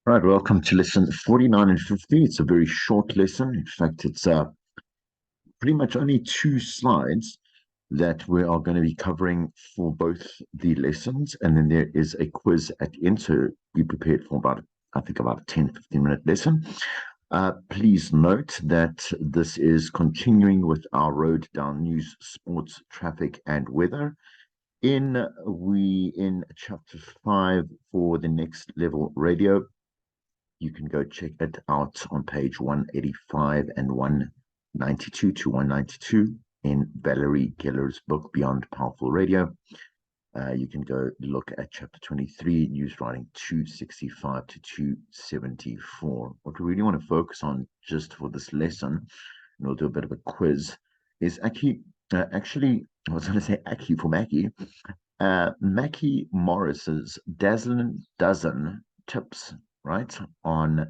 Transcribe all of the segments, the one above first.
Right, welcome to lesson 49 and 50. It's a very short lesson. In fact, it's pretty much only two slides that we are going to be covering for both the lessons. And then there is a quiz at the end. So be prepared for I think, about a 10-15 minute lesson. Please note that this is continuing with our road down news, sports, traffic, and weather. In chapter 5 for the next level radio. You can go check it out on page 185 and 192 to 192 in Valerie Keller's book, Beyond Powerful Radio. You can go look at chapter 23, news writing 265 to 274. What we really want to focus on just for this lesson, and we'll do a bit of a quiz, is actually, I was going to say Aki for Mackie, Mackie Morris's dazzling dozen tips, right, on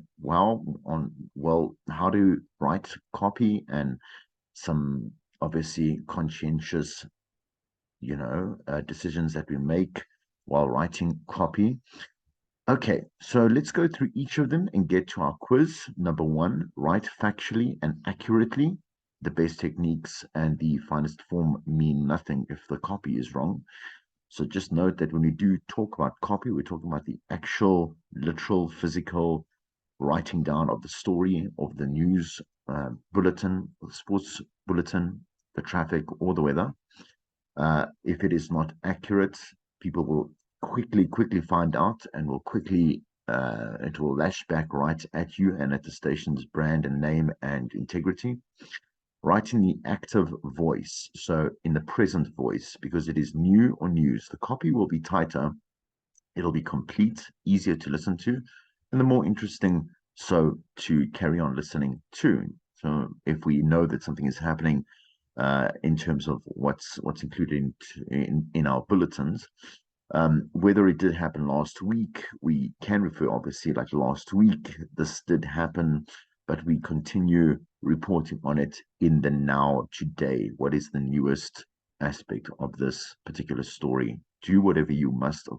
how to write copy and some obviously conscientious, decisions that we make while writing copy. Okay, so let's go through each of them and get to our quiz. Number one, write factually and accurately. The best techniques and the finest form mean nothing if the copy is wrong. So just note that when we do talk about copy, we're talking about the actual, literal, physical writing down of the story, of the news bulletin, the sports bulletin, the traffic, or the weather. If it is not accurate, people will quickly find out and it will lash back right at you and at the station's brand and name and integrity. Write in the active voice, so in the present voice, because it is new or news. The copy will be tighter, it'll be complete, easier to listen to, and the more interesting so to carry on listening to. So if we know that something is happening in terms of what's included in our bulletins, whether it did happen last week, we can refer obviously like last week, this did happen, but we continue reporting on it in the now today. What is the newest aspect of this particular story? Do whatever you must to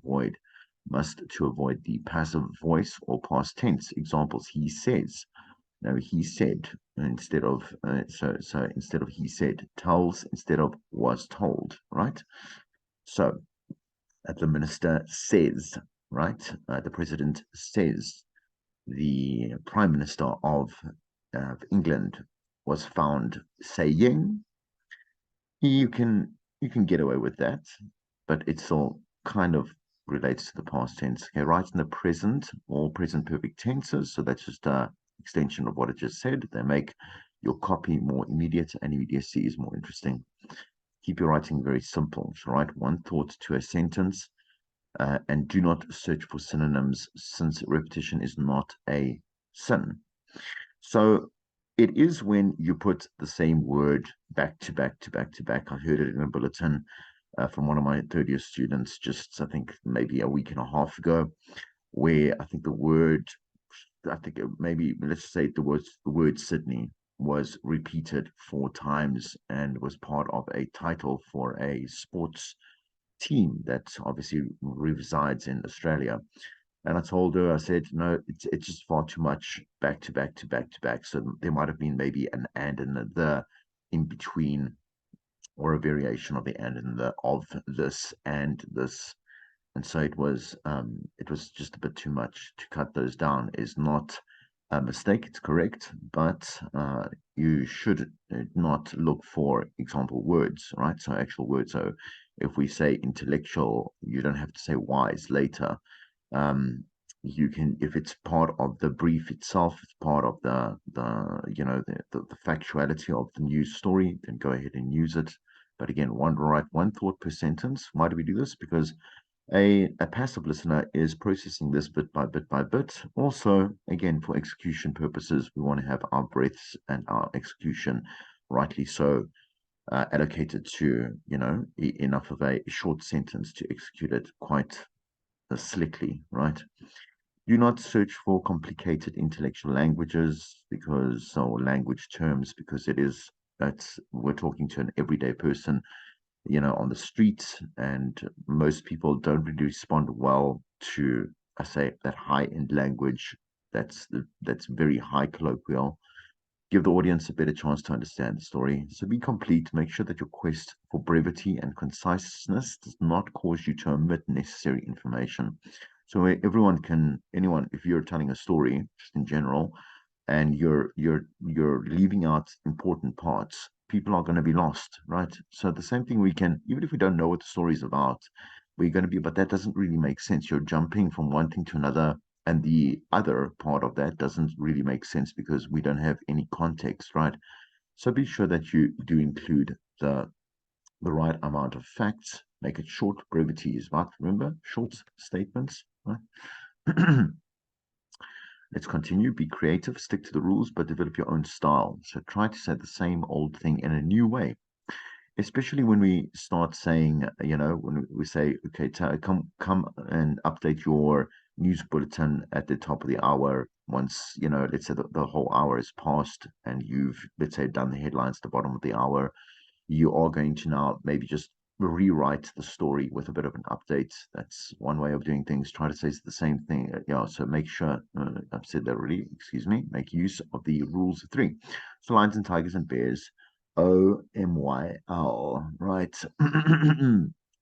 avoid the passive voice or past tense. Examples: he says. No, he said instead of so instead of he said, tells instead of was told, right? So the minister says, right? The president says. The prime minister of England was found saying. You can get away with that, but it's all kind of relates to the past tense. Okay, right in the present, all present perfect tenses. So that's just a extension of what I just said. They make your copy more immediate, and immediacy is more interesting. Keep your writing very simple. So write one thought to a sentence, and do not search for synonyms since repetition is not a sin. So it is when you put the same word back to back to back to back. I heard it in a bulletin from one of my third year students just, I think, maybe a week and a half ago, where I think maybe let's say the word Sydney was repeated 4 times and was part of a title for a sports team that obviously resides in Australia. And I told her, I said, no, it's just far too much back to back to back to back. So there might have been maybe an and and the in between, or a variation of the and and the of this and this. And so it was just a bit too much. To cut those down is not a mistake, it's correct, but you should not look for example words, right? So actual words. So if we say intellectual, you don't have to say wise later. You can, if it's part of the brief itself, it's part of the factuality of the news story, then go ahead and use it. But again, write one thought per sentence. Why do we do this? Because a passive listener is processing this bit by bit by bit. Also, again, for execution purposes, we want to have our breaths and our execution rightly so allocated to, enough of a short sentence to execute it quite slickly, right? Do not search for complicated intellectual languages or language terms, because we're talking to an everyday person, on the street, and most people don't really respond well to, I say, that high-end language That's very high colloquial. Give the audience a better chance to understand the story. So be complete. Make sure that your quest for brevity and conciseness does not cause you to omit necessary information. So anyone, if you're telling a story, just in general, and you're leaving out important parts, people are going to be lost, right? So the same thing, we can, even if we don't know what the story is about, we're going to be, but that doesn't really make sense. You're jumping from one thing to another, and the other part of that doesn't really make sense because we don't have any context, right? So be sure that you do include the right amount of facts. Make it short. Brevity is right. Remember, short statements, right? Let's continue. Be creative, stick to the rules, but develop your own style. So try to say the same old thing in a new way, especially when we start saying, when we say, okay, come and update your news bulletin at the top of the hour. Once, let's say the whole hour is passed and you've, let's say, done the headlines at the bottom of the hour, you are going to now maybe just rewrite the story with a bit of an update. That's one way of doing things. Try to say the same thing. Yeah, so make sure, I've said that already, excuse me, make use of the rules of three. So lions and tigers and bears, OMYL, right?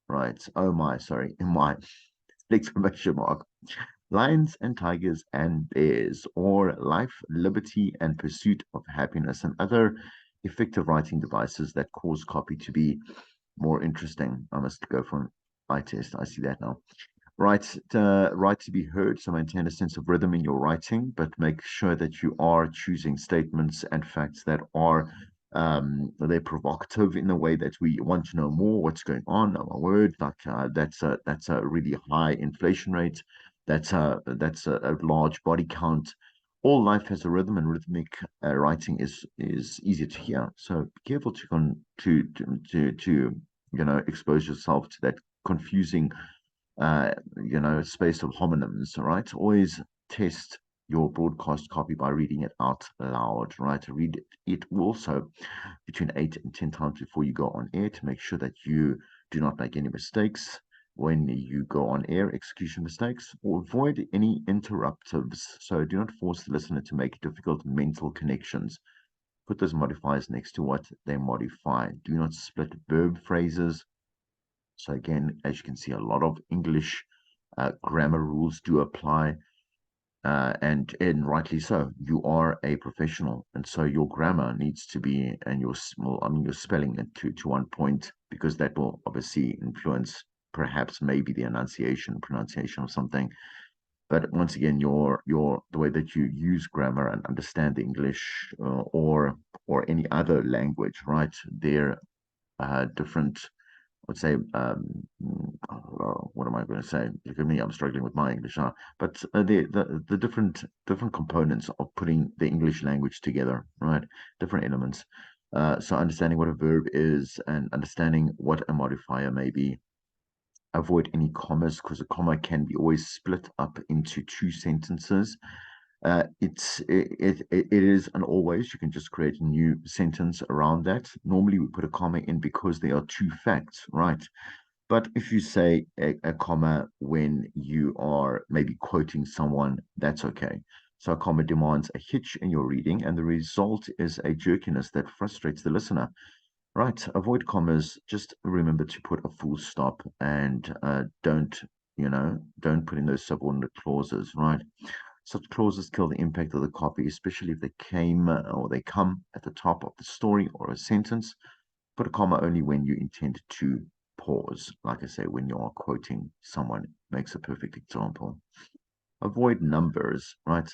Right, oh my, sorry, MY, exclamation mark. Lions and tigers and bears, or life, liberty, and pursuit of happiness, and other effective writing devices that cause copy to be more interesting. I must go for an eye test. I see that now. Write to be heard. So maintain a sense of rhythm in your writing, but make sure that you are choosing statements and facts that are they're provocative in the way that we want to know more what's going on. A word like that's a really high inflation rate. That's a large body count. All life has a rhythm, and rhythmic writing is easier to hear. So be careful to expose yourself to that confusing space of homonyms, right? Always test your broadcast copy by reading it out loud, right? Read it also between 8 and 10 times before you go on air to make sure that you do not make any mistakes when you go on air, execution mistakes, or avoid any interruptives. So do not force the listener to make difficult mental connections. Put those modifiers next to what they modify. Do not split verb phrases. So again, as you can see, a lot of English grammar rules do apply, and rightly so. You are a professional, and so your grammar needs to be, and your spelling it to one point, because that will obviously influence perhaps maybe the pronunciation of something. But once again, your the way that you use grammar and understand the English or any other language, right? They're different, would say, what am I going to say? Look at me, I'm struggling with my English, huh? But the different components of putting the English language together, right? Different elements. So understanding what a verb is and understanding what a modifier may be. Avoid any commas because a comma can be always split up into two sentences. It is and always you can just create a new sentence around that. Normally we put a comma in because there are two facts, right? But if you say a comma when you are maybe quoting someone, that's okay. So a comma demands a hitch in your reading, and the result is a jerkiness that frustrates the listener. Right, avoid commas. Just remember to put a full stop and don't put in those subordinate clauses, right? Such clauses kill the impact of the copy, especially if they come at the top of the story or a sentence. Put a comma only when you intend to pause. Like I say, when you are quoting someone, makes a perfect example. Avoid numbers, right?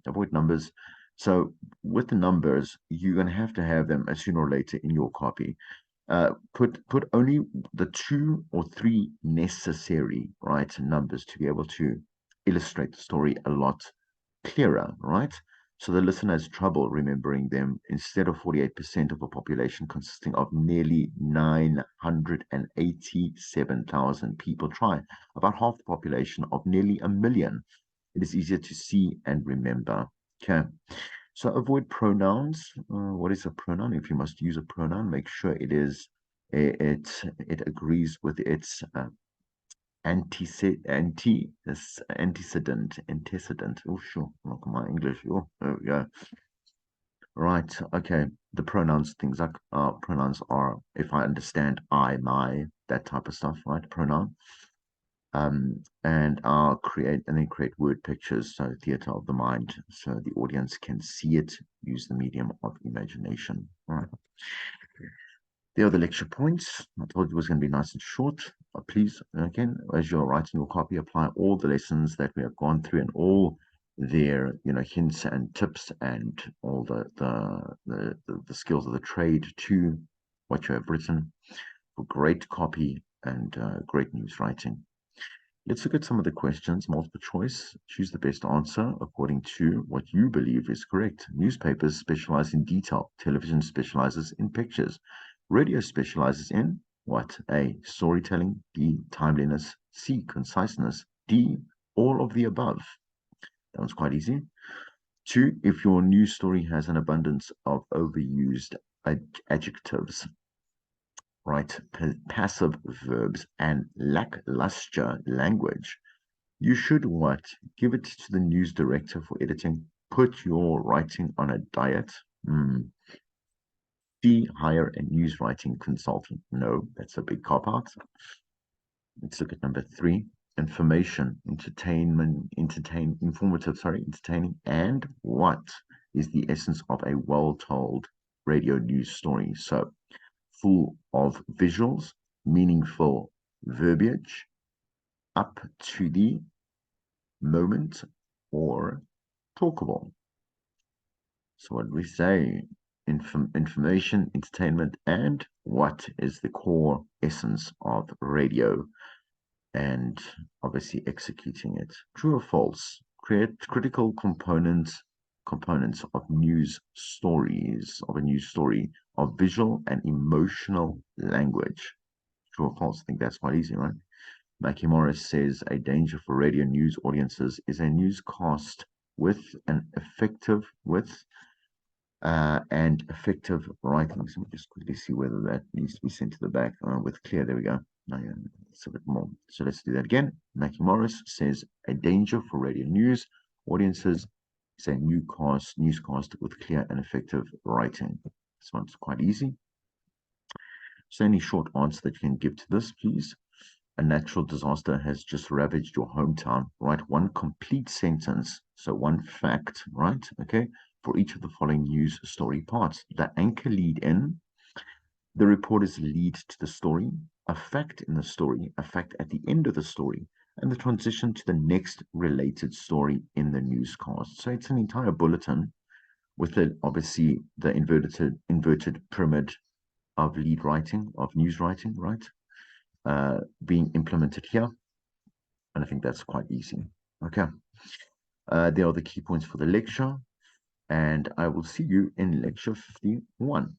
Avoid numbers. So with the numbers, you're going to have them sooner or later in your copy. Put only the two or three necessary, right, numbers to be able to illustrate the story a lot clearer, right? So the listener has trouble remembering them. Instead of 48% of a population consisting of nearly 987,000 people, try about half the population of nearly a million. It is easier to see and remember. Okay. So avoid pronouns. What is a pronoun? If you must use a pronoun, make sure it agrees with its antecedent. Oh, sure. Look at my English. Oh, there we go. Right. Okay. The pronouns, things like pronouns are, if I understand, I, my, that type of stuff, right? Pronoun. And then create word pictures, so theater of the mind, so the audience can see it, use the medium of imagination. All right. There are the lecture points. I told you it was going to be nice and short. Please, again, as you're writing your copy, apply all the lessons that we have gone through and all their, hints and tips and all the skills of the trade to what you have written for great copy and great news writing. Let's look at some of the questions. Multiple choice. Choose the best answer according to what you believe is correct. Newspapers specialize in detail. Television specializes in pictures. Radio specializes in what? A. Storytelling. B. Timeliness. C. Conciseness. D. All of the above. That one's quite easy. 2. If your news story has an abundance of overused adjectives, right, passive verbs, and lackluster language, you should what? Give it to the news director for editing. Put your writing on a diet. D, hire a news writing consultant. No, that's a big cop out. Let's look at number 3. Information, entertaining, and what is the essence of a well-told radio news story? So, full of visuals, meaningful verbiage, up to the moment, or talkable. So what we say, information, entertainment, and what is the core essence of radio, and obviously executing it. True or false? Create critical components of news stories, of a news story, of visual and emotional language. True or false? I think that's quite easy, right? Mackie Morris says a danger for radio news audiences is a newscast with an effective writing. So let me just quickly see whether that needs to be sent to the back with clear. There we go. No, yeah, it's a bit more. So let's do that again. Mackie Morris says a danger for radio news audiences is a newscast with clear and effective writing. This one's quite easy. So any short answer that you can give to this, please. A natural disaster has just ravaged your hometown. Write one complete sentence, so one fact, right? Okay, for each of the following news story parts. The anchor lead in, the reporter's lead to the story, a fact in the story, a fact at the end of the story, and the transition to the next related story in the newscast. So it's an entire bulletin with obviously the inverted pyramid of lead writing, of news writing, right? Being implemented here. And I think that's quite easy. Okay. There are the key points for the lecture. And I will see you in lecture 51.